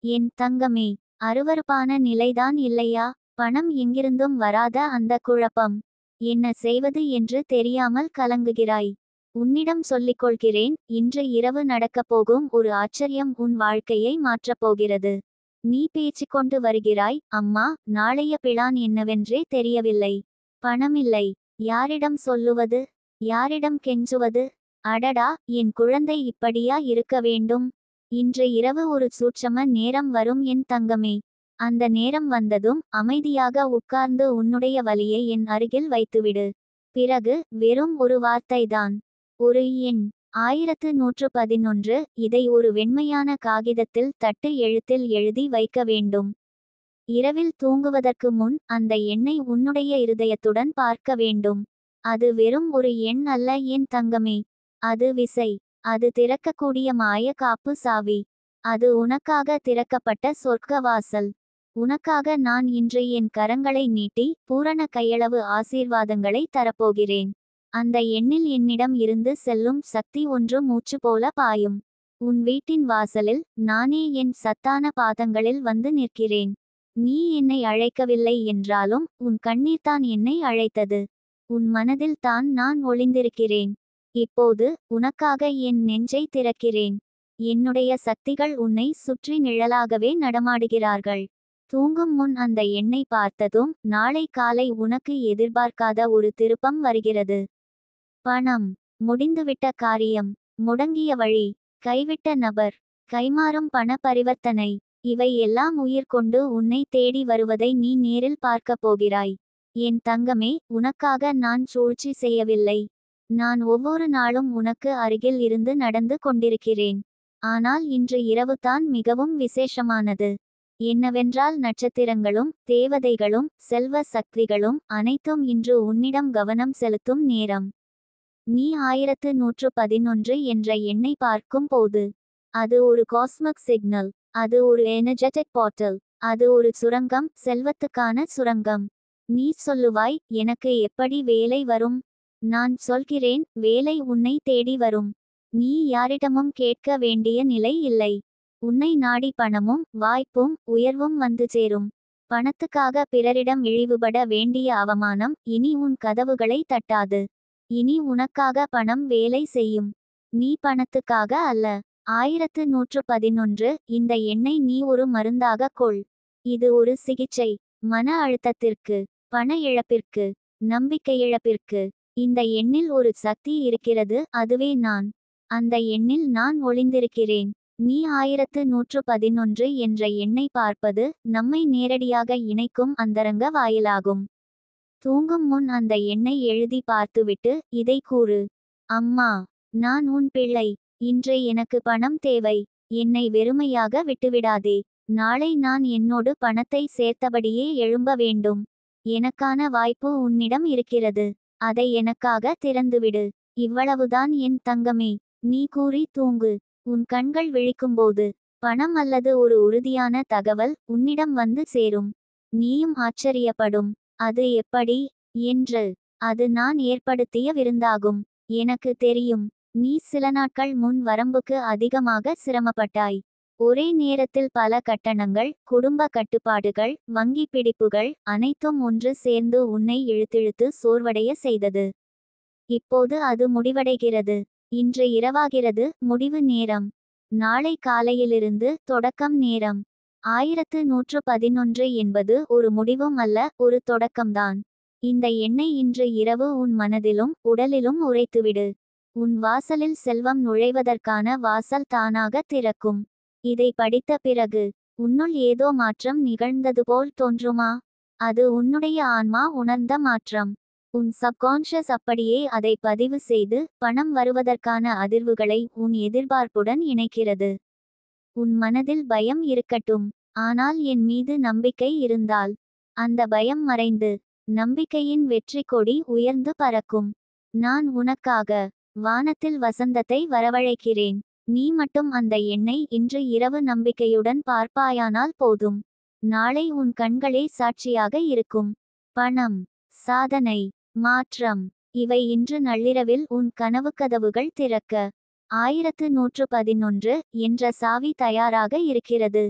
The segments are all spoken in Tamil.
என் தங்கமே, அருவருப்பான நிலைதான் இல்லையா? பணம் எங்கிருந்தும் வராத அந்த குழப்பம். என்ன செய்வது என்று தெரியாமல் கலங்குகிறாய். உன்னிடம் சொல்லிக்கொள்கிறேன், இன்று இரவு நடக்கப்போகும் ஒரு ஆச்சரியம் உன் வாழ்க்கையை மாற்றப்போகிறது. நீ பேச்சிக்கொண்டு வருகிறாய், அம்மா, நாளைய பிளான் என்னவென்றே தெரியவில்லை. பணமில்லை. யாரிடம் சொல்லுவது? யாரிடம் கெஞ்சுவது? அடடா, என் குழந்தை இப்படியா இருக்க வேண்டும்? இன்று இரவு ஒரு சூட்சம நேரம் வரும் என் தங்கமே. அந்த நேரம் வந்ததும் அமைதியாக உட்கார்ந்து உன்னுடைய வலியை என் அருகில் வைத்துவிடு. பிறகு வெறும் ஒரு வார்த்தைதான். ஒரு எண் 1111. இதை ஒரு வெண்மையான காகிதத்தில் தட்டு எழுத்தில் எழுதி வைக்க வேண்டும். இரவில் தூங்குவதற்கு முன் அந்த எண்ணை உன்னுடைய இருதயத்துடன் பார்க்க வேண்டும். அது வெறும் ஒரு எண் அல்ல என் தங்கமே. அது விசை. அது திறக்கக்கூடிய மாய காப்பு சாவி. அது உனக்காக திறக்கப்பட்ட சொர்க்க வாசல். உனக்காக நான் இன்று என் கரங்களை நீட்டி பூரண கையளவு ஆசீர்வாதங்களை தரப்போகிறேன். அந்த எண்ணில் என்னிடம் இருந்து செல்லும் சக்தி ஒன்று மூச்சு போல பாயும். உன் வீட்டின் வாசலில் நானே என் சத்தான பாதங்களில் வந்து நிற்கிறேன். நீ என்னை அழைக்கவில்லை என்றாலும் உன் கண்ணீர்தான் என்னை அழைத்தது. உன் மனதில் தான் நான் ஒளிந்திருக்கிறேன். இப்போது உனக்காக என் நெஞ்சை திறக்கிறேன். என்னுடைய சக்திகள் உன்னை சுற்றி நிழலாகவே நடமாடுகிறார்கள். தூங்கும் முன் அந்த எண்ணை பார்த்ததும் நாளை காலை உனக்கு எதிர்பார்க்காத ஒரு திருப்பம் வருகிறது. பணம். முடிந்துவிட்ட காரியம். முடங்கிய வழி. கைவிட்ட நபர். கைமாறும் பண பரிவர்த்தனை. இவை எல்லாம் உயிர் கொண்டு உன்னை தேடி வருவதை நீ நேரில் பார்க்கப் போகிறாய். என் தங்கமே, உனக்காக நான் சூழ்ச்சி செய்யவில்லை. நான் ஒவ்வொரு நாளும் உனக்கு அருகில் இருந்து நடந்து கொண்டிருக்கிறேன். ஆனால் இன்று இரவுதான் மிகவும் விசேஷமானது. என்னவென்றால் நட்சத்திரங்களும் தேவதைகளும் செல்வ சக்திகளும் அனைத்தும் இன்று உன்னிடம் கவனம் செலுத்தும் நேரம். நீ 1111 என்ற எண்ணை பார்க்கும் போது அது ஒரு காஸ்மிக் சிக்னல். அது ஒரு எனர்ஜெட்டிக் போர்ட்டல். அது ஒரு சுரங்கம், செல்வத்துக்கான சுரங்கம். நீ சொல்லுவாய், எனக்கு எப்படி வேலை வரும்? நான் சொல்கிறேன், வேலை உன்னை தேடி வரும். நீ யாரிடமும் கேட்க வேண்டிய நிலை இல்லை. உன்னை நாடி பணமும் வாய்ப்பும் உயர்வும் வந்து சேரும். பணத்துக்காக பிறரிடம் இழிவுபட வேண்டிய அவமானம் இனி உன் கதவுகளை தட்டாது. இனி உனக்காக பணம் வேலை செய்யும். நீ பணத்துக்காக அல்ல. 1111. இந்த எண்ணை நீ ஒரு மருந்தாக கொள். இது ஒரு சிகிச்சை. மன அழுத்தத்திற்கு, பண இழப்பிற்கு, நம்பிக்கை இழப்பிற்கு. இந்த எண்ணில் ஒரு சக்தி இருக்கிறது, அதுவே நான். அந்த எண்ணில் நான் ஒளிந்திருக்கிறேன். நீ 1111 என்ற எண்ணை பார்ப்பது நம்மை நேரடியாக இணைக்கும் அந்தரங்க வாயிலாகும். தூங்கும் முன் அந்த எண்ணை எழுதி பார்த்துவிட்டு இதை கூறு. அம்மா, நான் உன் பிள்ளை. இன்று எனக்கு பணம் தேவை. என்னை வெறுமையாக விட்டுவிடாதே. நாளை நான் என்னோடு பணத்தை சேர்த்தபடியே எழும்ப வேண்டும். எனக்கான வாய்ப்பு உன்னிடம் இருக்கிறது. அதை எனக்காக திறந்துவிடு. இவ்வளவுதான் என் தங்கமே. நீ கூறி தூங்கு. உன் கண்கள் விழிக்கும்போது பணம் அல்லது ஒரு உறுதியான தகவல் உன்னிடம் வந்து சேரும். நீயும் ஆச்சரியப்படும். அது எப்படி என்று. அது நான் ஏற்படுத்திய விருந்தாகும். எனக்கு தெரியும். நீ சில நாட்கள் முன் வரம்புக்கு அதிகமாக சிரமப்பட்டாய். ஒரே நேரத்தில் பல கட்டணங்கள், குடும்ப கட்டுப்பாடுகள், வங்கி பிடிப்புகள் அனைத்தும் ஒன்று சேர்ந்து உன்னை இழுத்திழுத்து சோர்வடைய செய்தது. இப்போது அது முடிவடைகிறது. இன்று இரவாகிறது, முடிவு நேரம். நாளை காலையிலிருந்து தொடக்கம் நேரம். 1111 என்பது ஒரு முடிவும் அல்ல, ஒரு தொடக்கம்தான். இந்த எண்ணை இன்று இரவு உன் மனதிலும் உடலிலும் உரைத்துவிடு. உன் வாசலில் செல்வம் நுழைவதற்கான வாசல் தானாக திறக்கும். இதை படித்த பிறகு உன்னுள் ஏதோ மாற்றம் நிகழ்ந்ததுபோல் தோன்றுமா? அது உன்னுடைய ஆன்மா உணர்ந்த மாற்றம். உன் சப்கான்ஷியஸ் அப்படியே அதை பதிவு செய்து பணம் வருவதற்கான அதிர்வுகளை உன் எதிர்பார்ப்புடன் இணைக்கிறது. உன் மனதில் பயம் இருக்கட்டும். ஆனால் என் மீது நம்பிக்கை இருந்தால் அந்த பயம் மறைந்து நம்பிக்கையின் வெற்றி கொடி உயர்ந்து பறக்கும். நான் உனக்காக வானத்தில் வசந்தத்தை வரவழைக்கிறேன். நீ மட்டும் அந்த எண்ணை இன்று இரவு நம்பிக்கையுடன் பார்ப்பாயானால் போதும். நாளை உன் கண்களே சாட்சியாக இருக்கும். பணம், சாதனை, மாற்றம். இவை இன்று நள்ளிரவில் உன் கனவுக்கதவுகள் திறக்க 1111 என்ற சாவி தயாராக இருக்கிறது.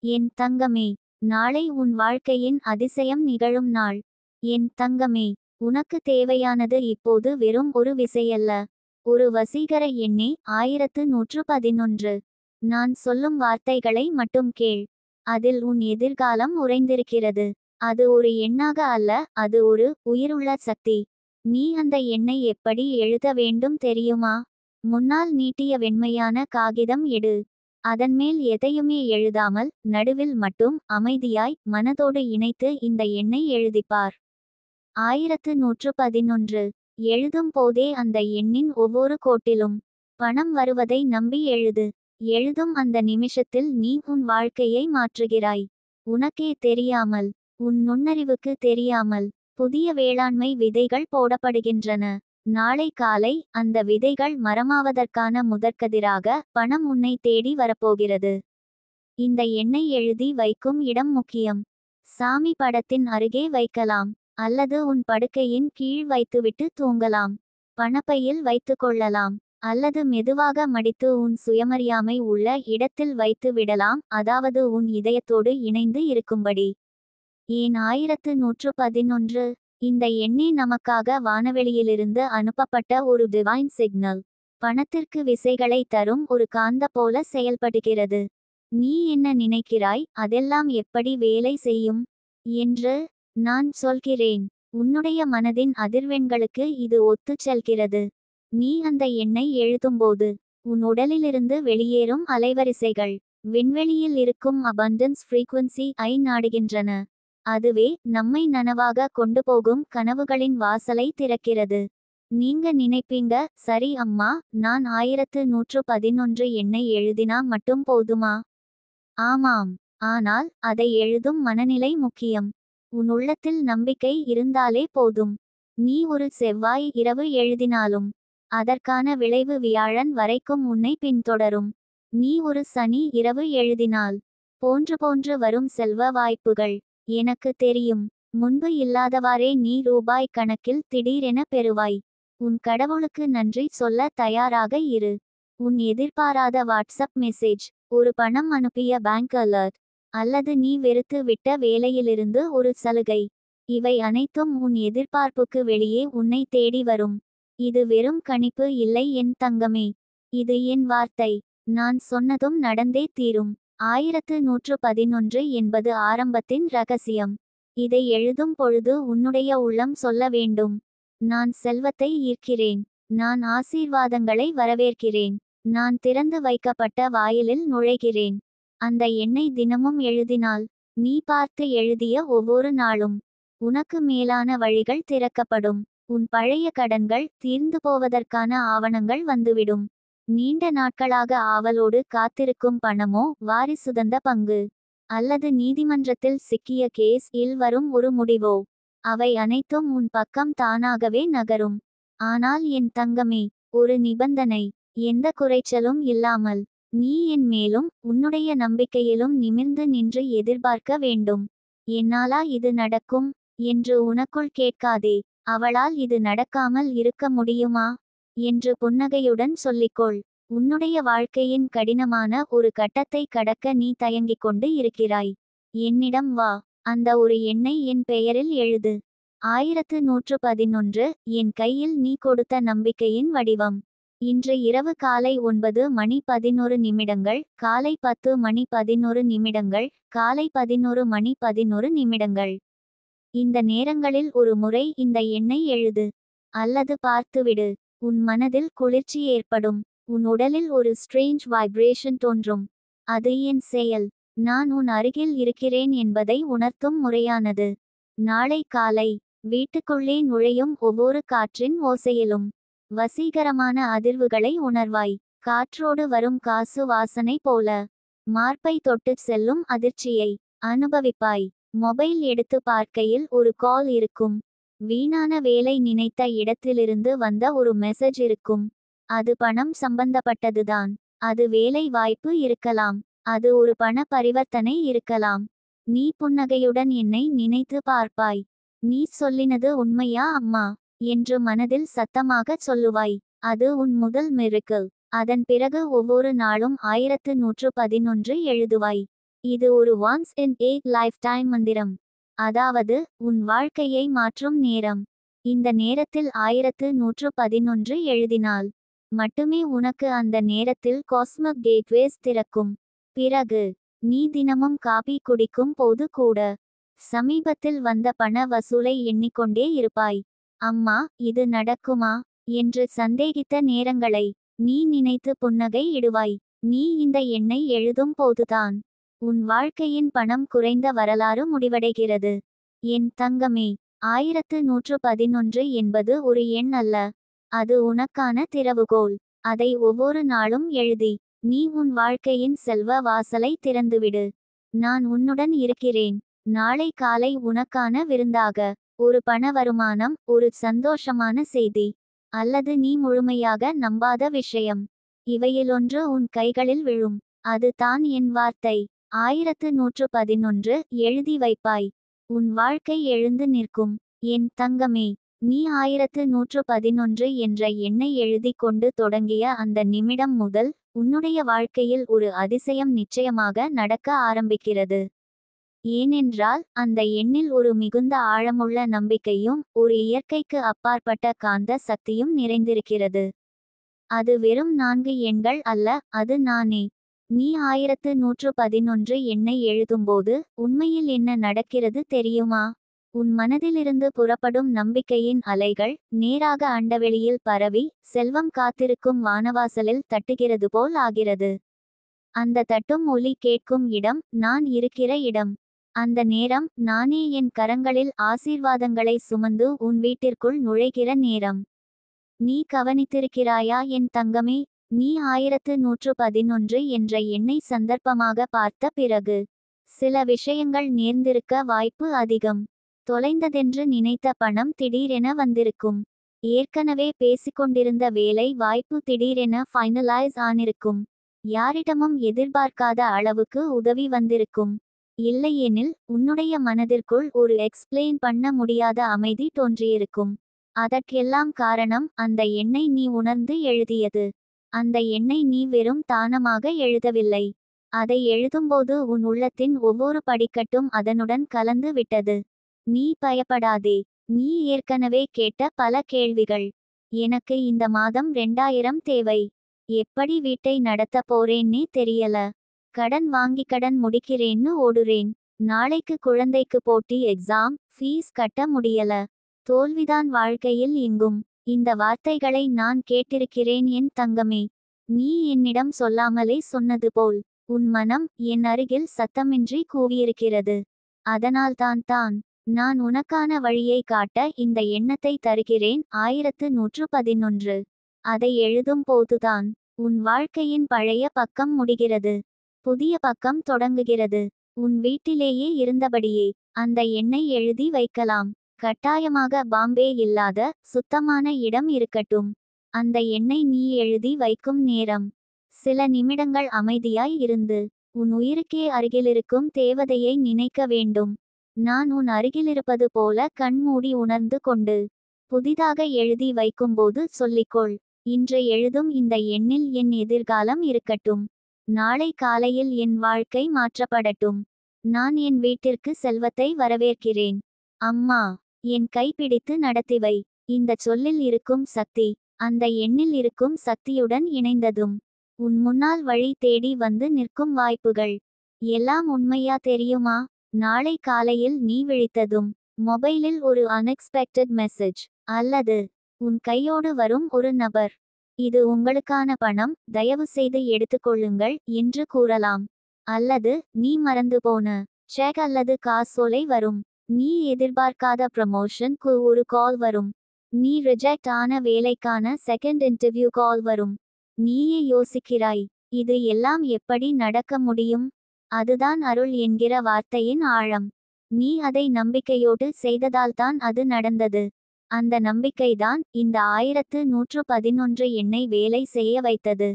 என் தங்கமே, நாளை உன் வாழ்க்கையின் அதிசயம் நிகழும் நாள். என் தங்கமே, உனக்கு தேவையானது இப்போது வெறும் ஒரு விசையல்ல, ஒரு வசீகர எண்ணே. 1111. நான் சொல்லும் வார்த்தைகளை மட்டும் கேள். அதில் உன் எதிர்காலம் உறைந்திருக்கிறது. அது ஒரு எண்ணாக அல்ல, அது ஒரு உயிருள்ள சக்தி. நீ அந்த எண்ணை எப்படி எழுத வேண்டும் தெரியுமா? முன்னால் நீட்டிய வெண்மையான காகிதம் எடு. அதன்மேல் எதையுமே எழுதாமல், நடுவில் மட்டும் அமைதியாய் மனதோடு இணைத்து இந்த எண்ணை எழுதிப்பார். 1111. எழுதும் போதே அந்த எண்ணின் ஒவ்வொரு கோட்டிலும் பணம் வருவதை நம்பி எழுது. எழுதும் அந்த நிமிஷத்தில் நீ உன் வாழ்க்கையை மாற்றுகிறாய். உனக்கே தெரியாமல், உன் நுண்ணறிவுக்கு தெரியாமல், புதிய வேளாண்மை விதைகள் போடப்படுகின்றன. நாளை காலை அந்த விதைகள் மரமாவதற்கான முதற்கதிராக பணம் உன்னை தேடி வரப்போகிறது. இந்த எண்ணை எழுதி வைக்கும் இடம் முக்கியம். சாமி படத்தின் அருகே வைக்கலாம், அல்லது உன் படுக்கையின் கீழ் வைத்துவிட்டு தூங்கலாம். பணப்பையில் வைத்து கொள்ளலாம், அல்லது மெதுவாக மடித்து உன் சுயமறியாமை உள்ள இடத்தில் வைத்து விடலாம், அதாவது உன் இதயத்தோடு இணைந்து இருக்கும்படி. ஏன் 1111? இந்த எண்ணே நமக்காக வானவெளியிலிருந்து அனுப்பப்பட்ட ஒரு டிவைன் சிக்னல். பணத்திற்கு விசைகளை தரும் ஒரு காந்த போல செயல்படுகிறது. நீ என்ன நினைக்கிறாய், அதெல்லாம் எப்படி வேலை செய்யும் என்று? நான் சொல்கிறேன். உன்னுடைய மனதின் அதிர்வெண்களுக்கு இது ஒத்துச் செல்கிறது. நீ அந்த எண்ணை எழுதும்போது உன் உடலிலிருந்து வெளியேறும் அலைவரிசைகள் விண்வெளியில் இருக்கும் அபண்டன்ஸ் ஃப்ரீக்வன்சி ஐ நாடுகின்றன. அதுவே நம்மை நனவாக கொண்டு போகும் கனவுகளின் வாசலை திறக்கிறது. நீங்க நினைப்பீங்க, சரி அம்மா, நான் 1111 எண்ணை எழுதினா மட்டும் போதுமா? ஆமாம், ஆனால் அதை எழுதும் மனநிலை முக்கியம். உன் உள்ளத்தில் நம்பிக்கை இருந்தாலே போதும். நீ ஒரு செவ்வாய் இரவு எழுதினாலும் அதற்கான விளைவு வியாழன் வரைக்கும் உன்னை பின்தொடரும். நீ ஒரு சனி இரவு எழுதினால் போன்று வரும் செல்வ வாய்ப்புகள் எனக்கு தெரியும். முன்பு இல்லாதவாறே நீ ரூபாய் கணக்கில் திடீரென பெறுவாய். உன் கடவுளுக்கு நன்றி சொல்ல தயாராக இரு. உன் எதிர்பாராத வாட்ஸ்அப் மெசேஜ், ஒரு பணம் அனுப்பிய பேங்க் அலர்ட், அல்லது நீ வெறுத்து விட்ட வேலையிலிருந்து ஒரு சலுகை, இவை அனைத்தும் உன் எதிர்பார்ப்புக்கு வெளியே உன்னை தேடி வரும். இது வெறும் கணிப்பு இல்லை என் தங்கமே, இது என் வார்த்தை. நான் சொன்னதும் நடந்தே தீரும். 1111 என்பது ஆரம்பத்தின் ரகசியம். இதை எழுதும் பொழுது உன்னுடைய உள்ளம் சொல்ல வேண்டும், நான் செல்வத்தை ஈர்க்கிறேன், நான் ஆசீர்வாதங்களை வரவேற்கிறேன், நான் திறந்து வைக்கப்பட்ட வாயிலில் நுழைகிறேன். அந்த எண்ணை தினமும் எழுதினால், நீ பார்த்து எழுதிய ஒவ்வொரு நாளும் உனக்கு மேலான வழிகள் திறக்கப்படும். உன் பழைய கடன்கள் தீர்ந்து போவதற்கான ஆவணங்கள் வந்துவிடும். நீண்ட நாட்களாக ஆவலோடு காத்திருக்கும் பணமோ, வாரிசுதந்த பங்கு, அல்லது நீதிமன்றத்தில் சிக்கிய கேஸ் இல் வரும் ஒரு முடிவோ, அவை அனைத்தும் உன் பக்கம் தானாகவே நகரும். ஆனால் என் தங்கமே, ஒரு நிபந்தனை, எந்த குறைச்சலும் இல்லாமல். நீ என் மேலும் உன்னுடைய நம்பிக்கையிலும் நிமிர்ந்து நின்று எதிர்பார்க்க வேண்டும். என்னாலா இது நடக்கும் என்று உனக்குள் கேட்காதே. அவளால் இது நடக்காமல் இருக்க முடியுமா என்று புன்னகையுடன் சொல்லிக்கொள். உன்னுடைய வாழ்க்கையின் கடினமான ஒரு கட்டத்தை கடக்க நீ தயங்கிக் கொண்டு இருக்கிறாய். என்னிடம் வா. அந்த ஒரு எண்ணை என் பெயரில் எழுது. 1111 என் கையில் நீ கொடுத்த நம்பிக்கையின் வடிவம். இன்று இரவு காலை 9:11, காலை 10:11, காலை 11:11. இந்த நேரங்களில் ஒரு முறை இந்த எண்ணை எழுது, அல்லது பார்த்துவிடு. உன் மனதில் குளிர்ச்சி ஏற்படும். உன் உடலில் ஒரு ஸ்ட்ரேஞ்ச் வைப்ரேஷன் தோன்றும். அது என் செயல், நான் உன் அருகில் இருக்கிறேன் என்பதை உணர்த்தும் முறையானது. நாளை காலை வீட்டுக்குள்ளே நுழையும் ஒவ்வொரு காற்றின் ஓசையிலும் வசீகரமான அதிர்வுகளை உணர்வாய். காற்றோடு வரும் காசு வாசனை போல மார்பை தொட்டுச் செல்லும் அதிர்ச்சியை அனுபவிப்பாய். மொபைல் எடுத்து பார்க்கையில் ஒரு கால் இருக்கும். வீணான வேலை நினைத்த இடத்திலிருந்து வந்த ஒரு மெசேஜ் இருக்கும். அது பணம் சம்பந்தப்பட்டதுதான். அது வேலை வாய்ப்பு இருக்கலாம். அது ஒரு பண பரிவர்த்தனை இருக்கலாம். நீ புன்னகையுடன் என்னை நினைத்து பார்ப்பாய். நீ சொல்லினது உண்மையா அம்மா என்று மனதில் சத்தமாகச் சொல்லுவாய். அது உன் முதல் மிராக்கிள். அதன் பிறகு ஒவ்வொரு நாளும் 1111 எழுதுவாய். இது ஒரு once in A life time மந்திரம். அதாவது உன் வாழ்க்கையை மாற்றும் நேரம். இந்த நேரத்தில் 1111 எழுதினால் மட்டுமே உனக்கு அந்த நேரத்தில் காஸ்மிக் கேட்வேஸ் திறக்கும். பிறகு நீ தினமும் காபி குடிக்கும் போது கூட சமீபத்தில் வந்த பண வசூலை எண்ணிக்கொண்டே இருப்பாய். அம்மா, இது நடக்குமா என்று சந்தேகித்த நேரங்களை நீ நினைத்து புன்னகை இடுவாய். நீ இந்த எண்ணை எழுதும் போதுதான் உன் வாழ்க்கையின் பணம் குறைந்த வரலாறு முடிவடைகிறது. என் தங்கமே, 1111 என்பது ஒரு எண் அல்ல. அது உனக்கான திறவுகோல். அதை ஒவ்வொரு நாளும் எழுதி நீ உன் வாழ்க்கையின் செல்வ வாசலை திறந்துவிடு. நான் உன்னுடன் இருக்கிறேன். நாளை காலை உனக்கான விருந்தாக ஒரு பண வருமானம், ஒரு சந்தோஷமான செய்தி, அல்லது நீ முழுமையாக நம்பாத விஷயம், இவையிலொன்று உன் கைகளில் விழும். அது தான் என் வார்த்தை. 1111 எழுதி வைப்பாய். உன் வாழ்க்கை எழுந்து நிற்கும். என் தங்கமே, நீ 1111 என்ற எண்ணை எழுதி கொண்டு தொடங்கிய அந்த நிமிடம் முதல் உன்னுடைய வாழ்க்கையில் ஒரு அதிசயம் நிச்சயமாக நடக்க ஆரம்பிக்கிறது. ஏனென்றால் அந்த எண்ணில் ஒரு மிகுந்த ஆழமுள்ள நம்பிக்கையும் ஒரு இயற்கைக்கு அப்பாற்பட்ட காந்த சக்தியும் நிறைந்திருக்கிறது. அது வெறும் 4 எண்கள் அல்ல, அது நானே. நீ 1111 எண்ணை எழுதும்போது உண்மையில் என்ன நடக்கிறது தெரியுமா? உன் மனதிலிருந்து புறப்படும் நம்பிக்கையின் அலைகள் நேராக அண்டவெளியில் பரவி செல்வம் காத்திருக்கும் வானவாசலில் தட்டுகிறது போல் ஆகிறது. அந்த தட்டும் ஒலி கேட்கும் இடம் நான் இருக்கிற இடம். அந்த நேரம் நானே என் கரங்களில் ஆசீர்வாதங்களை சுமந்து உன் வீட்டிற்குள் நுழைகிற நேரம். நீ கவனித்திருக்கிறாயா என் தங்கமே? நீ 1111 என்ற எண்ணை சந்தர்ப்பமாக பார்த்த பிறகு சில விஷயங்கள் நேர்ந்திருக்க வாய்ப்பு அதிகம். தொலைந்ததென்று நினைத்த பணம் திடீரென வந்திருக்கும். ஏற்கனவே பேசிக்கொண்டிருந்த வேலை வாய்ப்பு திடீரென ஃபைனலைஸ் ஆனிருக்கும். யாரிடமும் எதிர்பார்க்காத அளவுக்கு உதவி வந்திருக்கும். இல்லையெனில் உன்னுடைய மனதிற்குள் ஒரு எக்ஸ்பிளைன் பண்ண முடியாத அமைதி தோன்றியிருக்கும். அதற்கெல்லாம் காரணம் அந்த எண்ணை நீ உணர்ந்து எழுதியது. அந்த எண்ணை நீ வெறும் தானமாக எழுதவில்லை. அதை எழுதும்போது உன் உள்ளத்தின் ஒவ்வொரு படிக்கட்டும் அதனுடன் கலந்து விட்டது. நீ பயப்படாதே. நீ ஏற்கனவே கேட்ட பல கேள்விகள். எனக்கு இந்த மாதம் 2000 தேவை. எப்படி வீட்டை நடத்த போறேன்னே தெரியல. கடன் வாங்கி கடன் முடிக்கிறேன்னு ஓடுறேன். நாளைக்கு குழந்தைக்கு போட்டி எக்ஸாம், ஃபீஸ் கட்ட முடியல. தோல்விதான் வாழ்க்கையில் எங்கும். இந்த வார்த்தைகளை நான் கேட்டிருக்கிறேன் என் தங்கமே. நீ என்னிடம் சொல்லாமலே சொன்னது போல் உன் மனம் என் அருகில் சத்தமின்றி கூவியிருக்கிறது. அதனால்தான் நான் உனக்கான வழியை காட்ட இந்த எண்ணத்தை தருகிறேன். 1111 அதை எழுதும் போதுதான் உன் வாழ்க்கையின் பழைய பக்கம் முடிகிறது. புதிய பக்கம் தொடங்குகிறது. உன் வீட்டிலேயே இருந்தபடியே அந்த எண்ணை எழுதி வைக்கலாம். கட்டாயமாக பாம்பே இல்லாத சுத்தமான இடம் இருக்கட்டும். அந்த எண்ணை நீ எழுதி வைக்கும் நேரம் சில நிமிடங்கள் அமைதியாய் இருந்து உன் உயிருக்கே அருகிலிருக்கும் தேவதையை நினைக்க வேண்டும். நான் உன் அருகிலிருப்பது போல கண்மூடி உணர்ந்து கொண்டு புதிதாக எழுதி வைக்கும்போது சொல்லிக்கொள், இன்று எழுதும் இந்த எண்ணில் என் எதிர்காலம் இருக்கட்டும். நாளை காலையில் என் வாழ்க்கை மாற்றப்படட்டும். நான் என் வீட்டிற்கு செல்வத்தை வரவேற்கிறேன். அம்மா, என் கைப்பிடித்து நடத்திவை. இந்த சொல்லில் இருக்கும் சக்தி அந்த எண்ணில் இருக்கும் சக்தியுடன் இணைந்ததும் உன் முன்னால் வழி தேடி வந்து நிற்கும் வாய்ப்புகள் எல்லாம் உண்மையா தெரியுமா? நாளை காலையில் நீ விழித்ததும் மொபைலில் ஒரு அன்எக்ஸ்பெக்டட் மெசேஜ் அல்லது உன் கையோடு வரும் ஒரு நபர், இது உங்களுக்கான பணம், தயவு செய்து எடுத்துக்கொள்ளுங்கள் என்று கூறலாம். அல்லது நீ மறந்து போன செக் அல்லது காசோலை வரும். நீ எதிர்பார்க்காத ப்ரமோஷனுக்கு ஒரு கால் வரும். நீ ரிஜெக்ட் ஆன வேலைக்கான செகண்ட் இன்டர்வியூ கால் வரும். நீயே யோசிக்கிறாய், இது எல்லாம் எப்படி நடக்க முடியும்? அதுதான் அருள் என்கிற வார்த்தையின் ஆழம். நீ அதை நம்பிக்கையோடு செய்ததால்தான் அது நடந்தது. அந்த நம்பிக்கைதான் இந்த 1111 எண்ணை வேலை செய்ய வைத்தது.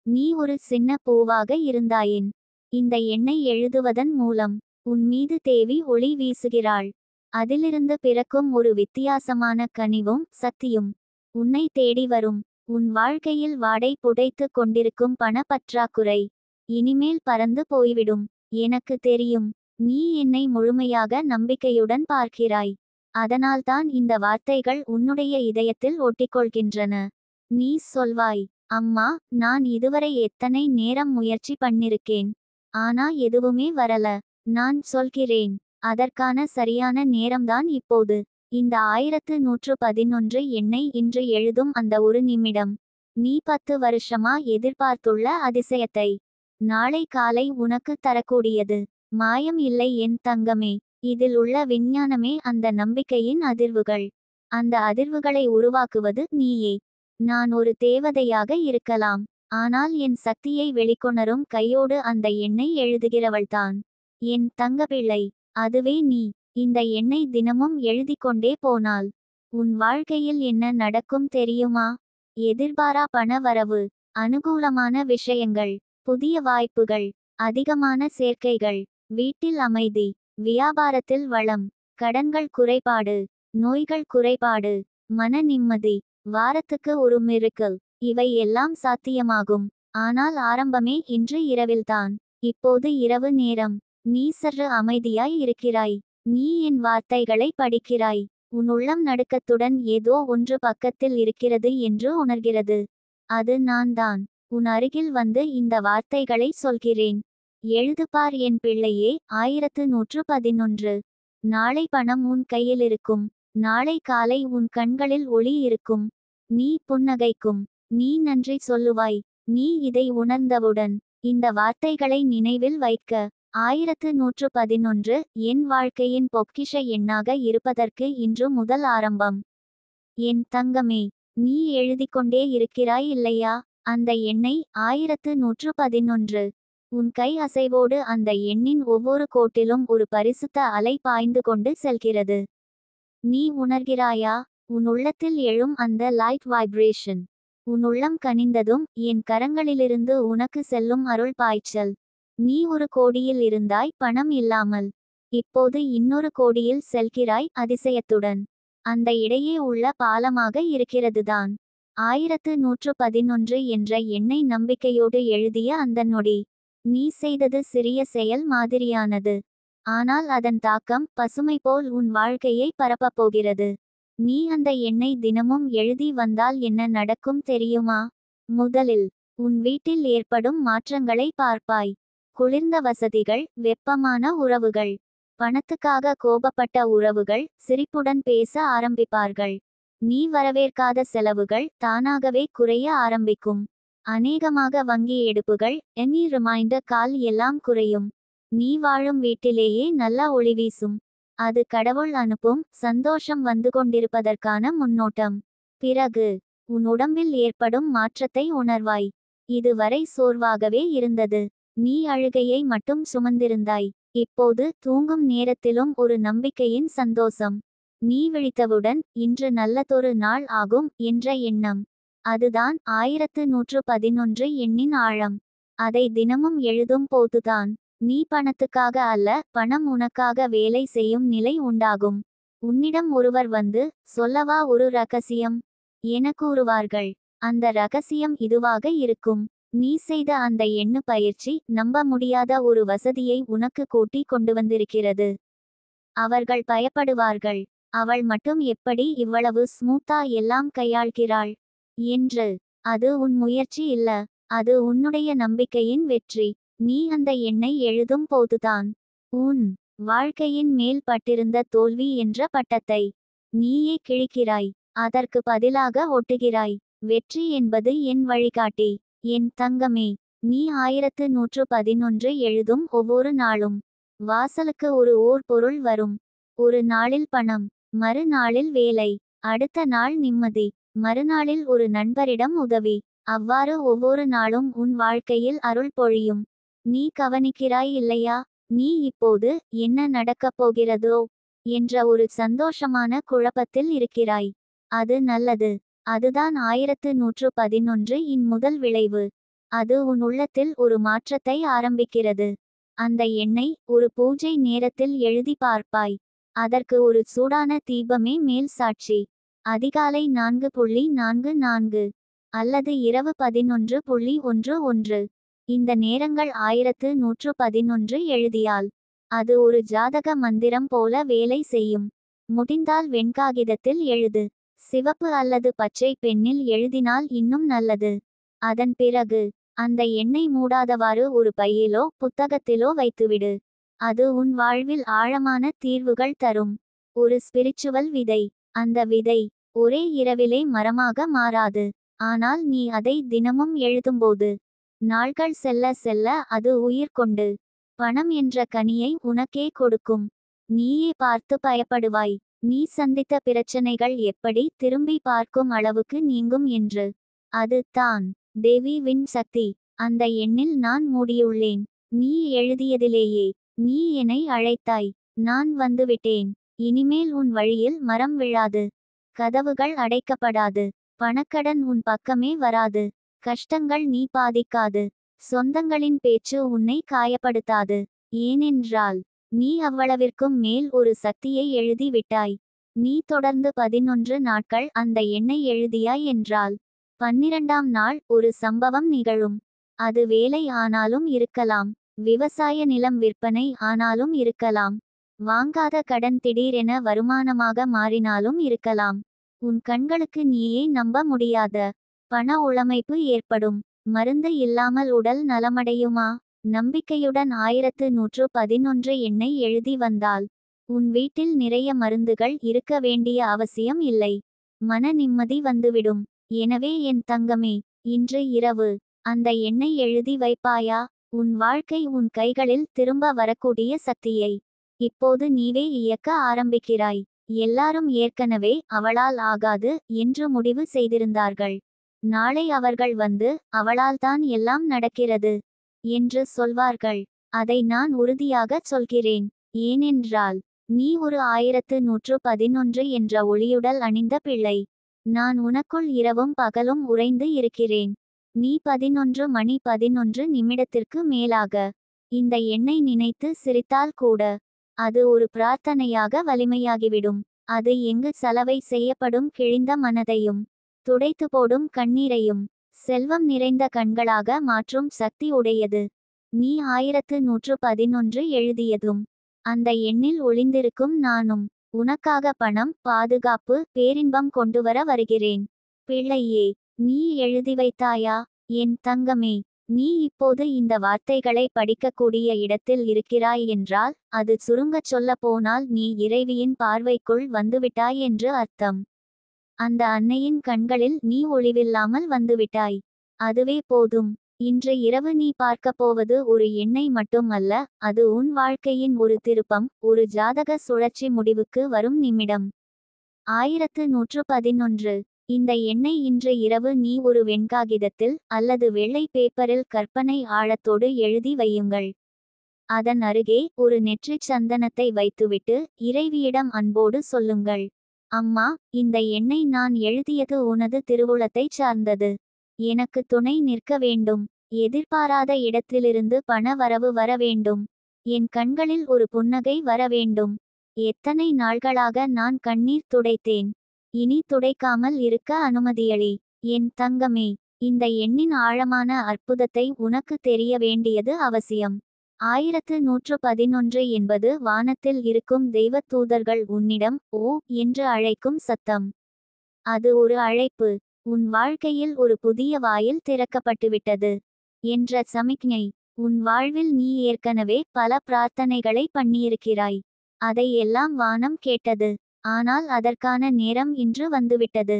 நீ ஒரு சின்ன பூவாக இருந்தாயின். இந்த எண்ணை எழுதுவதன் மூலம் உன் மீது தேவி ஒளி வீசுகிறாள். அதிலிருந்து பிறக்கும் ஒரு வித்தியாசமான கனிவும் சக்தியும் உன்னை தேடி வரும். உன் வாழ்க்கையில் வாடை புடைத்து கொண்டிருக்கும் பண பற்றாக்குறை இனிமேல் பறந்து போய்விடும். எனக்கு தெரியும். நீ என்னை முழுமையாக நம்பிக்கையுடன் பார்க்கிறாய். அதனால்தான் இந்த வார்த்தைகள் உன்னுடைய இதயத்தில் ஒட்டிக்கொள்கின்றன. நீ சொல்வாய், அம்மா, நான் இதுவரை எத்தனை நேரம் முயற்சி பண்ணிருக்கேன். ஆனா எதுவுமே வரல. நான் சொல்கிறேன், அதற்கான சரியான நேரம்தான் இப்போது. இந்த 1111 எண்ணை இன்று எழுதும் அந்த ஒரு நிமிடம். நீ 10 வருஷமா எதிர்பார்த்துள்ள அதிசயத்தை நாளை காலை உனக்கு தரக்கூடியது. மாயம் இல்லை என் தங்கமே. இதில் உள்ள விஞ்ஞானமே அந்த நம்பிக்கையின் அதிர்வுகள். அந்த அதிர்வுகளை உருவாக்குவது நீயே. நான் ஒரு தேவதையாக இருக்கலாம். ஆனால் என் சக்தியை வெளிக்கொணரும் கையோடு அந்த எண்ணை எழுதுகிறவள்தான் என் தங்கப்பிள்ளை. அதுவே நீ. இந்த எண்ணை தினமும் எழுதிக்கொண்டே போனால் உன் வாழ்க்கையில் என்ன நடக்கும் தெரியுமா? எதிர்பாரா பண வரவு, அனுகூலமான விஷயங்கள், புதிய வாய்ப்புகள், அதிகமான சேர்க்கைகள், வீட்டில் அமைதி, வியாபாரத்தில் வளம், கடன்கள் குறைபாடு, நோய்கள் குறைபாடு, மன நிம்மதி. வாரத்துக்கு ஒரு மிராக்கிள். இவை எல்லாம் சாத்தியமாகும். ஆனால் ஆரம்பமே இன்று இரவில்தான். இப்போது இரவு நேரம். நீ சற்று அமைதியாய் இருக்கிறாய். நீ என் வார்த்தைகளை படிக்கிறாய். உன் உள்ளம் நடுக்கத்துடன் ஏதோ ஒன்று பக்கத்தில் இருக்கிறது என்று உணர்கிறது. அது நான் தான். உன் அருகில் வந்து இந்த வார்த்தைகளை சொல்கிறேன். எழுதுபார் என் பிள்ளையே. 1111. நாளை பணம் உன் கையில் இருக்கும். நாளை காலை உன் கண்களில் ஒளி இருக்கும். நீ புன்னகைக்கும். நீ நன்றி சொல்லுவாய். நீ இதை உணர்ந்தவுடன் இந்த வார்த்தைகளை நினைவில் வைக்க. 1111 என் வாழ்க்கையின் பொக்கிஷ எண்ணாக இருப்பதற்கு இன்று முதல் ஆரம்பம். என் தங்கமே, நீ எழுதிக்கொண்டே இருக்கிறாய் இல்லையா? அந்த எண்ணை 1111. உன் கை அசைவோடு அந்த எண்ணின் ஒவ்வொரு கோட்டிலும் ஒரு பரிசுத்த அலை பாய்ந்து கொண்டு செல்கிறது. நீ உணர்கிறாயா? உன் உள்ளத்தில் எழும் அந்த லைட் வைப்ரேஷன். உன் உள்ளம் கனிந்ததும் என் கரங்களிலிருந்து உனக்கு செல்லும் அருள் பாய்ச்சல். நீ ஒரு கோடியில் இருந்தாய் பணம் இல்லாமல். இப்போது இன்னொரு கோடியில் செல்கிறாய் அதிசயத்துடன். அந்த இடையே உள்ள பாலமாக இருக்கிறதுதான் 1111 என்ற எண்ணை நம்பிக்கையோடு எழுதிய அந்த நொடி. நீ செய்தது சிறிய செயல் மாதிரியானது. ஆனால் அதன் தாக்கம் பசுமை போல் உன் வாழ்க்கையை பரப்பப் போகிறது. நீ அந்த எண்ணை தினமும் எழுதி வந்தால் என்ன நடக்கும் தெரியுமா? முதலில் உன் வீட்டில் ஏற்படும் மாற்றங்களை பார்ப்பாய். குளிர்ந்த வசதிகள், வெப்பமான உறவுகள், பணத்துக்காக கோபப்பட்ட உறவுகள் சிரிப்புடன் பேச ஆரம்பிப்பார்கள். நீ வரவேற்காத செலவுகள் தானாகவே குறைய ஆரம்பிக்கும். அநேகமாக வங்கி எடுப்புகள், எனி ரிமைண்டர் கால் எல்லாம் குறையும். நீ வாழும் வீட்டிலேயே நல்ல ஒளி வீசும். அது கடவுள் அனுப்பும் சந்தோஷம் வந்து கொண்டிருப்பதற்கான முன்னோட்டம். பிறகு உன் உடம்பில் ஏற்படும் மாற்றத்தை உணர்வாய். இதுவரை சோர்வாகவே இருந்தது. நீ அழுகையை மட்டும் சுமந்திருந்தாய். இப்போது தூங்கும் நேரத்திலும் ஒரு நம்பிக்கையின் சந்தோஷம். நீ விழித்தவுடன் இன்று நல்லதொரு நாள் ஆகும் என்ற எண்ணம். அதுதான் 1111 எண்ணின் ஆழம். அதை தினமும் எழுதும் போதுதான் நீ பணத்துக்காக அல்ல, பணம் உனக்காக வேலை செய்யும் நிலை உண்டாகும். உன்னிடம் ஒருவர் வந்து, சொல்லவா ஒரு ரகசியம் என கூறுவார்கள். அந்த ரகசியம் இதுவாக இருக்கும். நீ செய்த அந்த எண்ணு பயிற்சி நம்ப முடியாத ஒரு வசதியை உனக்கு கூட்டி கொண்டு வந்திருக்கிறது. அவர்கள் பயப்படுவார்கள். அவள் மட்டும் எப்படி இவ்வளவு ஸ்மூத்தா எல்லாம் கையாள்கிறாள் என்று. அது உன் முயற்சி இல்ல. அது உன்னுடைய நம்பிக்கையின் வெற்றி. நீ அந்த எண்ணை எழுதும் போதுதான் உன் வாழ்க்கையின் மேல் பட்டிருந்த தோல்வி என்ற பட்டத்தை நீயே கிழிக்கிறாய். அதற்கு பதிலாக ஒட்டுகிறாய். வெற்றி என்பது என் வழிகாட்டி. என் தங்கமே, நீ 1111 எழுதும் ஒவ்வொரு நாளும் வாசலுக்கு ஓர் பொருள் வரும். ஒரு நாளில் பணம், மறுநாளில் வேலை, அடுத்த நாள் நிம்மதி, மறுநாளில் ஒரு நண்பரிடம் உதவி. அவ்வாறு ஒவ்வொரு நாளும் உன் வாழ்க்கையில் அருள் பொழியும். நீ கவனிக்கிறாய் இல்லையா? நீ இப்போது என்ன நடக்கப் போகிறதோ என்ற ஒரு சந்தோஷமான குழப்பத்தில் இருக்கிறாய். அது நல்லது. அதுதான் 1111 இன் முதல் விளைவு. அது உன் உள்ளத்தில் ஒரு மாற்றத்தை ஆரம்பிக்கிறது. அந்த எண்ணை ஒரு பூஜை நேரத்தில் எழுதி பார்ப்பாய். அதற்கு ஒரு சூடான தீபமே மேல் சாட்சி. அதிகாலை 4:44 அல்லது இரவு 11:11 இந்த நேரங்கள் 1111 எழுதியால் அது ஒரு ஜாதக மந்திரம் போல வேலை செய்யும். முடிந்தால் வெண்காகிதத்தில் எழுது. சிவப்பு அல்லது பச்சை பென்னில் எழுதினால் இன்னும் நல்லது. அதன் பிறகு அந்த எண்ணை மூடாதவாறு ஒரு பையிலோ புத்தகத்திலோ வைத்துவிடு. அது உன் வாழ்வில் ஆழமான தீர்வுகள் தரும். ஒரு ஸ்பிரிச்சுவல் விதை. அந்த விதை ஒரே இரவிலே மரமாக மாறாது. ஆனால் நீ அதை தினமும் எழுதும்போது நாள்கள் செல்ல செல்ல அது உயிர் கொண்டு பணம் என்ற கனியை உனக்கே கொடுக்கும். நீயே பார்த்து பயப்படுவாய். நீ சந்தித்த பிரச்சனைகள் எப்படி திரும்பி பார்க்கும் அளவுக்கு நீங்கும் என்று. அது தான் தேவியின் சக்தி. அந்த எண்ணில் நான் மூடியுள்ளேன். நீ எழுதியதிலேயே நீ என்னை அழைத்தாய். நான் வந்துவிட்டேன். இனிமேல் உன் வழியில் மரம் விழாது. கதவுகள் அடைக்கப்படாது. பணக்கடன் உன் பக்கமே வராது. கஷ்டங்கள் நீ பாதிக்காது. சொந்தங்களின் பேச்சு உன்னை காயப்படுத்தாது. ஏனென்றால் நீ அவ்வளவிற்கும் மேல் ஒரு சக்தியை எழுதி விட்டாய். நீ தொடர்ந்து 11 நாட்கள் அந்த எண்ணை எழுதியாய் என்றால் 12ஆம் நாள் ஒரு சம்பவம் நிகழும். அது வேலை ஆனாலும் இருக்கலாம். விவசாய நிலம் விற்பனை ஆனாலும் இருக்கலாம். வாங்காத கடன் திடீரென வருமானமாக மாறினாலும் இருக்கலாம். உன் கண்களுக்கு நீயே நம்ப முடியாத பண உளமைப்பு ஏற்படும். மருந்து இல்லாமல் உடல் நலமடையுமா? நம்பிக்கையுடன் 1111 எண்ணை எழுதி வந்தால் உன் வீட்டில் நிறைய மருந்துகள் இருக்க வேண்டிய அவசியம் இல்லை. மன நிம்மதி வந்துவிடும். எனவே என் தங்கமே, இன்று இரவு அந்த எண்ணை எழுதி வைப்பாயா? உன் வாழ்க்கை உன் கைகளில் திரும்ப வரக்கூடிய சக்தியை இப்போது நீவே இயக்க ஆரம்பிக்கிறாய். எல்லாரும் ஏற்கனவே அவளால் ஆகாது என்று முடிவு செய்திருந்தார்கள். நாளை அவர்கள் வந்து அவளால்தான் எல்லாம் நடக்கிறது என்று சொல்வார்கள். அதை நான் உறுதியாகச் சொல்கிறேன். ஏனென்றால் நீ ஒரு 1111 என்ற ஒளியுடல் அணிந்த பிள்ளை. நான் உனக்குள் இரவும் பகலும் உறைந்து இருக்கிறேன். நீ 11 மணி 11 நிமிடத்திற்கு மேலாக இந்த எண்ணை நினைத்து சிரித்தால் கூட அது ஒரு பிரார்த்தனையாக வலிமையாகிவிடும். அது எங்கு சலவை செய்யப்படும் கிழிந்த மனதையும் துடைத்து போடும் கண்ணீரையும் செல்வம் நிறைந்த கண்களாக மாற்றும் சக்தி உடையது. நீ 1111 எழுதியதும் அந்த எண்ணில் ஒளிந்திருக்கும் நானும் உனக்காக பணம், பாதுகாப்பு, பேரின்பம் கொண்டுவர வருகிறேன். பிள்ளையே, நீ எழுதி வைத்தாயா? என் தங்கமே, நீ இப்போது இந்த வார்த்தைகளை படிக்கக்கூடிய இடத்தில் இருக்கிறாய் என்றால் அது சுருங்கச் சொல்ல போனால் நீ இறைவியின் பார்வைக்குள் வந்துவிட்டாய் என்று அர்த்தம். அந்த அன்னையின் கண்களில் நீ ஒளிவில்லாமல் வந்துவிட்டாய். அதுவே போதும். இன்று இரவு நீ பார்க்கப் போவது ஒரு எண்ணை மட்டும் அல்ல, அது உன் வாழ்க்கையின் ஒரு திருப்பம், ஒரு ஜாதக சுழற்சி முடிவுக்கு வரும் நிமிடம். 1111 இந்த எண்ணை இன்று இரவு நீ ஒரு வெண்காகிதத்தில் அல்லது வெள்ளை பேப்பரில் கற்பனை ஆழத்தோடு எழுதி வையுங்கள். அதன் அருகே ஒரு நெற்றிச் சந்தனத்தை வைத்துவிட்டு இறைவியிடம் அன்போடு சொல்லுங்கள். அம்மா, இந்த எண்ணை நான் எழுதியது உனது திருவுளத்தைச் சார்ந்தது. எனக்கு துணை நிற்க வேண்டும். எதிர்பாராத இடத்திலிருந்து பண வரவு வர வேண்டும். என் கண்களில் ஒரு புன்னகை வர வேண்டும். எத்தனை நாள்களாக நான் கண்ணீர் துடைத்தேன். இனி துடைக்காமல் இருக்க அனுமதியளி. என் தங்கமே, இந்த எண்ணின் ஆழமான அற்புதத்தை உனக்கு தெரிய வேண்டியது அவசியம். 1111 என்பது வானத்தில் இருக்கும் தெய்வத் தூதர்கள் உன்னிடம் ஓ என்று அழைக்கும் சத்தம். அது ஒரு அழைப்பு. உன் வாழ்க்கையில் ஒரு புதிய வாயில் திறக்கப்பட்டுவிட்டது என்ற சமிக்ஞை. உன் வாழ்வில் நீ ஏற்கனவே பல பிரார்த்தனைகளை பண்ணியிருக்கிறாய். அதை எல்லாம் வானம் கேட்டது. ஆனால் அதற்கான நேரம் இன்று வந்துவிட்டது.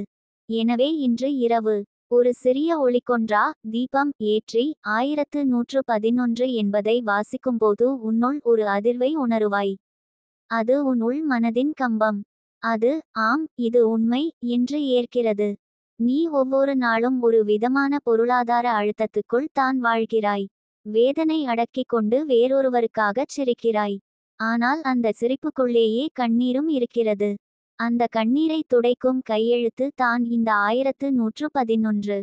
எனவே இன்று இரவு ஒரு சிறிய ஒளிக்கொன்றா தீபம் ஏற்றி 1111 என்பதை வாசிக்கும்போது உன்னுள் ஒரு அதிர்வை உணருவாய். அது உன் உள் மனதின் கம்பம். அது ஆம், இது உண்மை என்று ஏற்கிறது. நீ ஒவ்வொரு நாளும் ஒரு விதமான பொருளாதார அழுத்தத்துக்குள் தான் வாழ்கிறாய். வேதனை அடக்கிக் கொண்டு வேறொருவருக்காகச் சிரிக்கிறாய். ஆனால் அந்த சிரிப்புக்குள்ளேயே கண்ணீரும் இருக்கிறது. அந்த கண்ணீரை துடைக்கும் கையெழுத்து தான் இந்த 1111.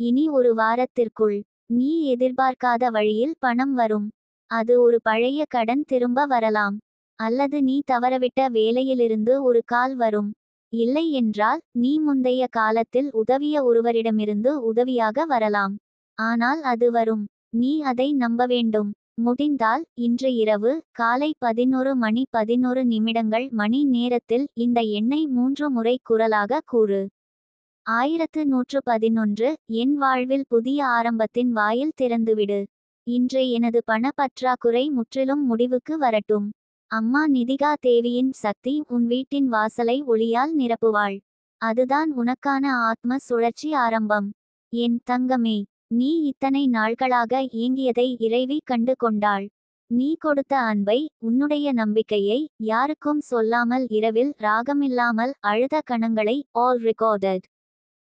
இனி ஒரு வாரத்திற்குள் நீ எதிர்பார்க்காத வழியில் பணம் வரும். அது ஒரு பழைய கடன் திரும்ப வரலாம். அல்லது நீ தவறவிட்ட வேலையிலிருந்து ஒரு கால் வரும். இல்லை என்றால் நீ முந்தைய காலத்தில் உதவிய ஒருவரிடமிருந்து உதவியாக வரலாம். ஆனால் அது வரும். நீ அதை நம்ப வேண்டும். முடிந்தால் இன்று இரவு காலை 11 மணி 11 மணி நேரத்தில் இந்த எண்ணை 3 முறை குரலாக கூறு. 1111 என் வாழ்வில் புதிய ஆரம்பத்தின் வாயில் திறந்துவிடு. இன்று எனது பண பற்றாக்குறை முற்றிலும் முடிவுக்கு வரட்டும். அம்மா நிதிகா தேவியின் சக்தி உன் வீட்டின் வாசலை ஒளியால் நிரப்புவாள். அதுதான் உனக்கான ஆத்ம சுழற்சி ஆரம்பம். என் தங்கமே, நீ இத்தனை நாள்களாக ஏங்கியதை இறைவி கண்டு கொண்டாள். நீ கொடுத்த அன்பை, உன்னுடைய நம்பிக்கையை, யாருக்கும் சொல்லாமல் இரவில் ராகமில்லாமல் அழுத கணங்களை ஆல் ரெக்கார்டட்.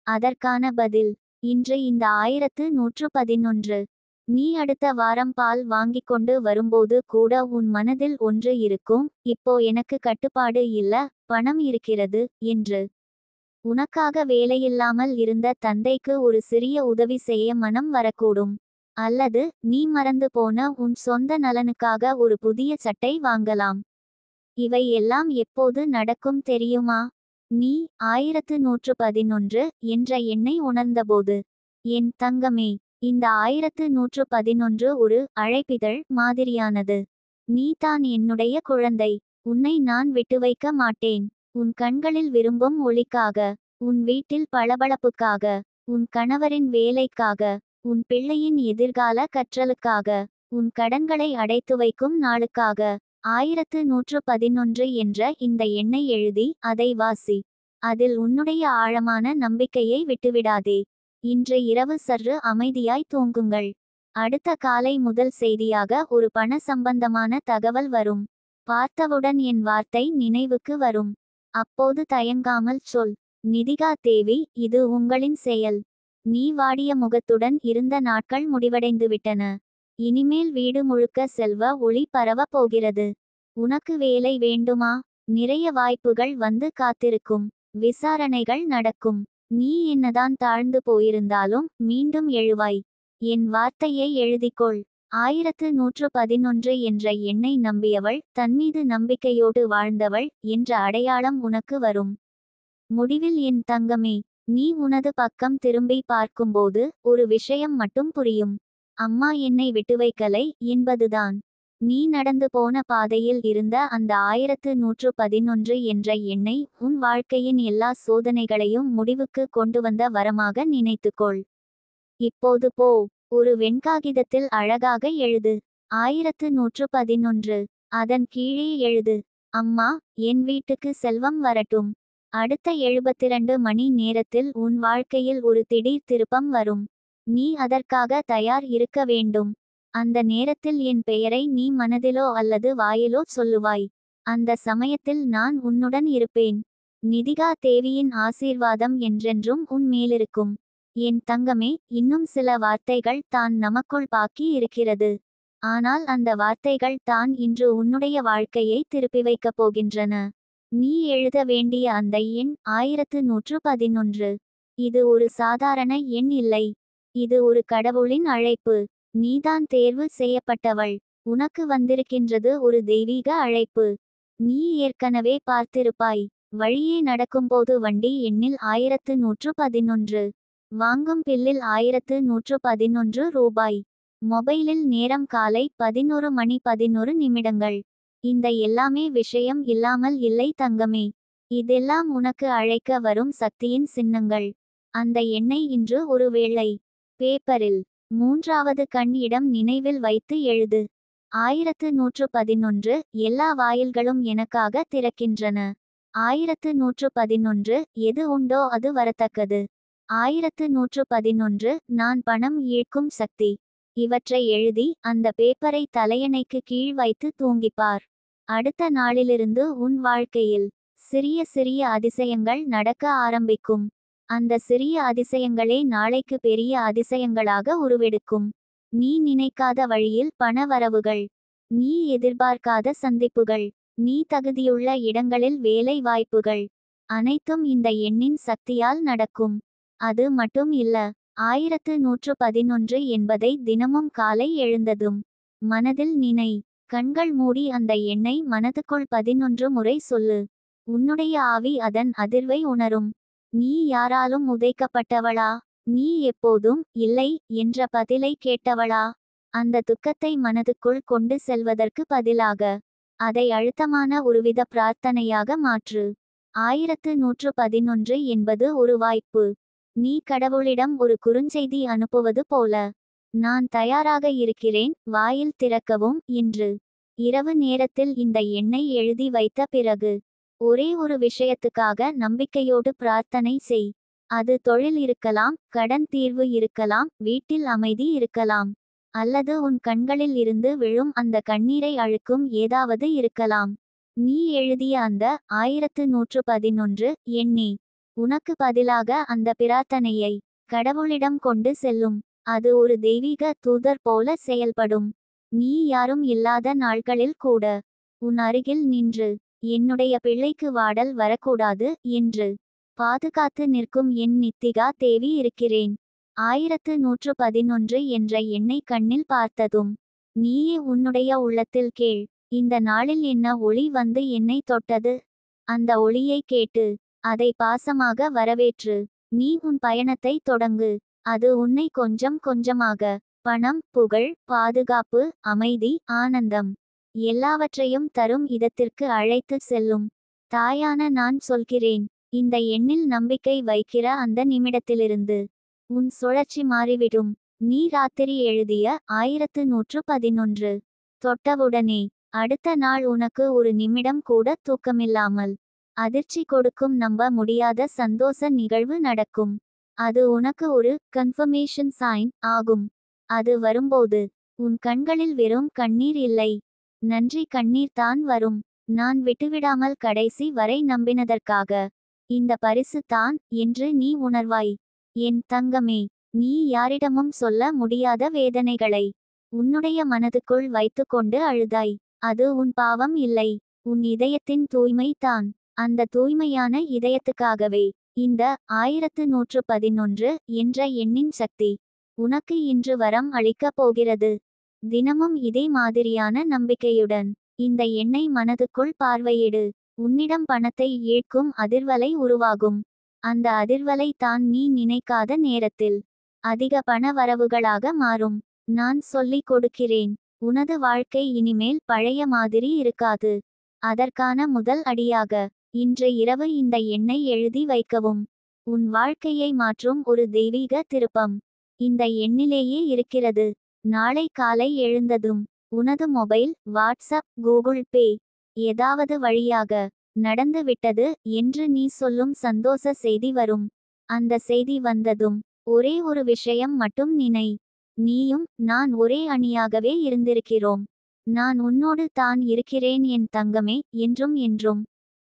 அதற்கான பதில் இன்று இந்த 1111. நீ அடுத்த வாரம் பால் வாங்கிக் கொண்டு வரும்போது கூட உன் மனதில் ஒன்று இருக்கும், இப்போ எனக்கு கட்டுப்பாடு இல்ல, பணம் இருக்கிறது என்று. உனக்காக வேலையில்லாமல் இருந்த தந்தைக்கு ஒரு சிறிய உதவி செய்ய மனம் வரக்கூடும். அல்லது நீ மறந்து போன உன் சொந்த நலனுக்காக ஒரு புதிய சட்டை வாங்கலாம். இவை எல்லாம் எப்போது நடக்கும் தெரியுமா? நீ 1111 என்ற எண்ணை உணர்ந்தபோது. என் தங்கமே, இந்த 1111 ஒரு அழைப்பிதழ் மாதிரியானது. நீ தான் என்னுடைய குழந்தை. உன்னை நான் விட்டு வைக்க மாட்டேன். உன் கண்களில் விரும்பும் ஒளிக்காக, உன் வீட்டில் பளபளப்புக்காக, உன் கணவரின் வேலைக்காக, உன் பிள்ளையின் எதிர்கால கற்றலுக்காக, உன் கடன்களை அடைத்து வைக்கும் நாளுக்காக. 1111 என்ற இந்த எண்ணை எழுதி அதை வாசி. அதில் உன்னுடைய ஆழமான நம்பிக்கையை விட்டுவிடாதே. இன்று இரவு சற்று அமைதியாய் தூங்குங்கள். அடுத்த காலை முதல் செய்தியாக ஒரு பண சம்பந்தமான தகவல் வரும். பார்த்தவுடன் என் வார்த்தை நினைவுக்கு வரும். அப்போது தயங்காமல் சொல், நிதிகா தேவி, இது உங்களின் செயல். நீ வாடிய முகத்துடன் இருந்த நாட்கள் முடிவடைந்துவிட்டன. இனிமேல் வீடு முழுக்க செல்வ ஒளி பரவ போகிறது. உனக்கு வேலை வேண்டுமா? நிறைய வாய்ப்புகள் வந்து காத்திருக்கும். விசாரணைகள் நடக்கும். நீ என்னதான் தாழ்ந்து போயிருந்தாலும் மீண்டும் எழுவாய். என் வார்த்தையை எழுதிக்கொள். 1111 என்ற எண்ணை நம்பியவள், தன்மீது நம்பிக்கையோடு வாழ்ந்தவள் என்ற அடையாளம் உனக்கு வரும். முடிவில் என் தங்கமே, நீ உனது பக்கம் திரும்பி பார்க்கும்போது ஒரு விஷயம் மட்டும் புரியும். அம்மா என்னை விட்டுவைக்கலை என்பதுதான். நீ நடந்து போன பாதையில் இருந்த அந்த 1111 என்ற எண்ணை உன் வாழ்க்கையின் எல்லா சோதனைகளையும் முடிவுக்கு கொண்டு வந்த வரமாக நினைத்துக்கொள். இப்போது போ, ஒரு வெண்காகிதத்தில் அழகாக எழுது 1111. அதன் கீழே எழுது, அம்மா, என் வீட்டுக்கு செல்வம் வரட்டும். அடுத்த 72 மணி நேரத்தில் உன் வாழ்க்கையில் ஒரு திடீர் திருப்பம் வரும். நீ அதற்காக தயார் இருக்க வேண்டும். அந்த நேரத்தில் என் பெயரை நீ மனதிலோ அல்லது வாயிலோ சொல்லுவாய். அந்த சமயத்தில் நான் உன்னுடன் இருப்பேன். நிதிகா தேவியின் ஆசீர்வாதம் என்றென்றும் உன் மேலிருக்கும். என் தங்கமே, இன்னும் சில வார்த்தைகள் தான் நமக்குள் பாக்கி இருக்கிறது. ஆனால் அந்த வார்த்தைகள் தான் இன்று உன்னுடைய வாழ்க்கையை திருப்பி வைக்கப் போகின்றன. நீ எழுத வேண்டிய அந்த எண் 1111. இது ஒரு சாதாரண எண் இல்லை. இது ஒரு கடவுளின் அழைப்பு. நீதான் தேர்வு செய்யப்பட்டவள். உனக்கு வந்திருக்கின்றது ஒரு தெய்வீக அழைப்பு. நீ ஏற்கனவே பார்த்திருப்பாய். வழியே நடக்கும்போது வண்டி எண்ணில் 1111. வாங்கும் பில்லில் 1111 ரூபாய். மொபைலில் நேரம் காலை 11 மணி 11 நிமிடங்கள். இந்த எல்லாமே விஷயம் இல்லாமல் இல்லை தங்கமே. இதெல்லாம் உனக்கு அழைக்க வரும் சக்தியின் சின்னங்கள். அந்த எண்ணை இன்று ஒரு வேளை பேப்பரில் 3வது கண் இடம் நினைவில் வைத்து எழுது. 1111 எல்லா வாயில்களும் எனக்காக திறக்கின்றன. 1111 எது உண்டோ அது வரத்தக்கது. 1111 நான் பணம் ஈர்க்கும் சக்தி. இவற்றை எழுதி அந்த பேப்பரை தலையணைக்கு கீழ் வைத்து தூங்கிப்பார். அடுத்த நாளிலிருந்து உன் வாழ்க்கையில் சிறிய சிறிய அதிசயங்கள் நடக்க ஆரம்பிக்கும். அந்த சிறிய அதிசயங்களே நாளைக்கு பெரிய அதிசயங்களாக உருவெடுக்கும். நீ நினைக்காத வழியில் பண வரவுகள். நீ எதிர்பார்க்காத சந்திப்புகள். நீ தகுதியுள்ள இடங்களில் வேலை வாய்ப்புகள். அனைத்தும் இந்த எண்ணின் சக்தியால் நடக்கும். அது மட்டும் இல்ல, 1111 என்பதை தினமும் காலை எழுந்ததும் மனதில் நினை. கண்கள் மூடி அந்த எண்ணை மனதுக்குள் 11 முறை சொல்லு. உன்னுடைய ஆவி அதன் அதிர்வை உணரும். நீ யாராலும் உதைக்கப்பட்டவளா? நீ எப்போதும் இல்லை என்ற பதிலை கேட்டவளா? அந்த துக்கத்தை மனதுக்குள் கொண்டு செல்வதற்கு பதிலாக அதை அழுத்தமான ஒருவித பிரார்த்தனையாக மாற்று. 1111 என்பது ஒரு வாய்ப்பு. நீ கடவுளிடம் ஒரு குறுஞ்செய்தி அனுப்புவது போல. நான் தயாராக இருக்கிறேன், வாயில் திறக்கவும் என்று. இரவு நேரத்தில் இந்த எண்ணை எழுதி வைத்த பிறகு ஒரே ஒரு விஷயத்துக்காக நம்பிக்கையோடு பிரார்த்தனை செய். அது தொழில் இருக்கலாம், கடன் தீர்வு இருக்கலாம், வீட்டில் அமைதி இருக்கலாம், அல்லது உன் கண்களில் இருந்து விழும் அந்த கண்ணீரை அழுக்கும் ஏதாவது இருக்கலாம். நீ எழுதிய அந்த 1111 எண்ணே உனக்கு பதிலாக அந்த பிரார்த்தனையை கடவுளிடம் கொண்டு செல்லும். அது ஒரு தெய்வீக தூதர் போல செயல்படும். நீ யாரும் இல்லாத நாட்களில் கூட உன் அருகில் நின்று, என்னுடைய பிள்ளைக்கு வாடல் வரக்கூடாது என்று பாதுகாத்து நிற்கும் என் நித்திகா தேவி இருக்கிறேன். 1111 என்ற எண்ணை கண்ணில் பார்த்ததும் நீயே உன்னுடைய உள்ளத்தில் கேள், இந்த நாளில் என்ன ஒளி வந்து என்னை தொட்டது? அந்த ஒளியை கேட்டு அதை பாசமாக வரவேற்று நீ உன் பயணத்தை தொடங்கு. அது உன்னை கொஞ்சம் கொஞ்சமாக பணம், புகழ், பாதுகாப்பு, அமைதி, ஆனந்தம் எல்லாவற்றையும் தரும் இடத்திற்கு அழைத்து செல்லும். தாயான நான் சொல்கிறேன், இந்த எண்ணில் நம்பிக்கை வைக்கிற அந்த நிமிடத்திலிருந்து உன் சுழற்சி மாறிவிடும். நீ ராத்திரி எழுதிய 1111 தொட்டவுடனே அடுத்த நாள் உனக்கு ஒரு நிமிடம் கூட தூக்கமில்லாமல் அதிர்ச்சி கொடுக்கும் நம்ப முடியாத சந்தோஷ நிகழ்வு நடக்கும். அது உனக்கு ஒரு கன்ஃபர்மேஷன் சைன் ஆகும். அது வரும்போது உன் கண்களில் வெறும் கண்ணீர் இல்லை, நன்றி கண்ணீர் தான் வரும். நான் விட்டுவிடாமல் கடைசி வரை நம்பினதற்காக இந்த பரிசு தான் என்று நீ உணர்வாய். என் தங்கமே, நீ யாரிடமும் சொல்ல முடியாத வேதனைகளை உன்னுடைய மனதுக்குள் வைத்துக்கொண்டு அழுதாய். அது உன் பாவம் இல்லை, உன் இதயத்தின் தூய்மை தான். அந்த தூய்மையான இதயத்துக்காகவே இந்த 1111 என்ற எண்ணின் சக்தி உனக்கு இன்று வரம் அளிக்கப் போகிறது. தினமும் இதே மாதிரியான நம்பிக்கையுடன் இந்த எண்ணை மனதுக்குள் பார்வையிடு. உன்னிடம் பணத்தை ஈர்க்கும் அதிர்வலை உருவாகும். அந்த அதிர்வலை தான் நீ நினைக்காத நேரத்தில் அதிக பண வரவுகளாக மாறும். நான் சொல்லிக் கொடுக்கிறேன், உனது வாழ்க்கை இனிமேல் பழைய மாதிரி இருக்காது. அதற்கான முதல் அடியாக இன்று இரவு இந்த எண்ணை எழுதி வைக்கவும். உன் வாழ்க்கையை மாற்றும் ஒரு தெய்வீக திருப்பம் இந்த எண்ணிலேயே இருக்கிறது. நாளை காலை எழுந்ததும் உனது மொபைல், வாட்ஸ்அப், கூகுள் பே ஏதாவது வழியாக நடந்து விட்டது என்று நீ சொல்லும் சந்தோஷ செய்தி வரும். அந்த செய்தி வந்ததும் ஒரே ஒரு விஷயம் மட்டும் நினை, நீயும் நான் ஒரே அணியாகவே இருந்திருக்கிறோம். நான் உன்னோடு தான் இருக்கிறேன் என் தங்கமே, என்றும் என்றும்.